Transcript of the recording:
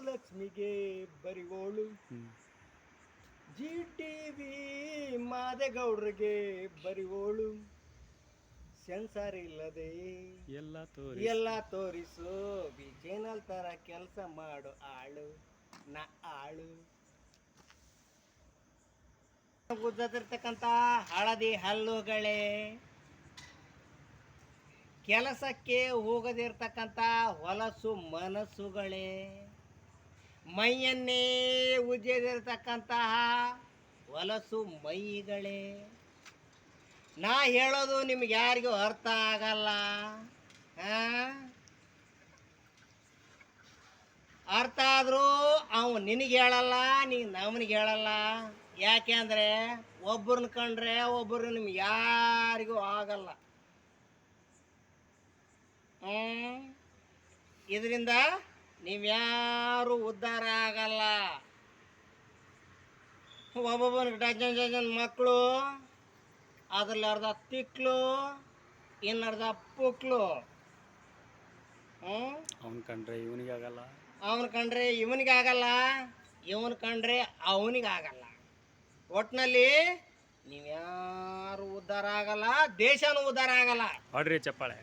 ಸುಬ್ಬಲಕ್ಷ್ಮಿಗೆ ಬರಿಗೋಳು, G TV ಮಾದೇಗೌಡ್ರಿಗೆ ಬರಿಗೋಳು, sensor ಇಲ್ಲದೆ ಎಲ್ಲ ತೋರಿಸು, ಬಿ ಚಾನಲ್ ತರ ಕೆಲಸ ಮಾಡು ಆಳು ನಾ ಆಳು. ಗುದ್ದದಿರ್ತಕ್ಕಂಥ ಹಳದಿ ಹಲ್ಲುಗಳೇ, ಕೆಲಸಕ್ಕೆ ಹೋಗದಿರ್ತಕ್ಕಂಥ ಹೊಲಸು ಮನಸ್ಸುಗಳೇ, ಮೈಯನ್ನೇ ಉಜ್ಜದಿರ್ತಕ್ಕಂತಹ ಹೊಲಸು ಮೈಗಳೇ, ನಾ ಹೇಳೋದು ನಿಮ್ಗೆ ಯಾರಿಗೂ ಅರ್ಥ ಆಗಲ್ಲ. ಅರ್ಥ ಆದರೂ ಅವ ನಿನಗೆ ಹೇಳಲ್ಲ, ನೀನು ಅವನಿಗೆ ಹೇಳಲ್ಲ. ಯಾಕೆ ಅಂದರೆ ಒಬ್ಬರನ್ನ ಕಂಡ್ರೆ ಒಬ್ಬರು ನಿಮ್ಗೆ ಯಾರಿಗೂ ಆಗಲ್ಲ. ಇದರಿಂದ ನೀವ್ಯಾರು ಉದ್ಧಾರ ಆಗಲ್ಲ. ಒಬ್ಬೊಬ್ಬನಿಗೆ ಡಜನ್ ಮಕ್ಕಳು, ಅದ್ರಲ್ಲಿ ಅರ್ಧ ತಿಕ್ಲು, ಇನ್ನರ್ಧ ಪುಕ್ಲು. ಅವನ್ ಕಂಡ್ರೆ ಇವನಿಗಾಗಲ್ಲ, ಅವನ್ ಕಂಡ್ರೆ ಇವನಿಗಾಗಲ್ಲ, ಇವನ್ ಕಂಡ್ರೆ ಅವನಿಗಾಗಲ್ಲ. ಒಟ್ಟಿನಲ್ಲಿ ನೀವ್ಯಾರು ಉದ್ಧಾರ ಆಗಲ್ಲ, ದೇಶನೂ ಉದ್ಧಾರ ಆಗಲ್ಲ. ಹೊಡ್ರಿ ಚಪ್ಪಾಳೆ.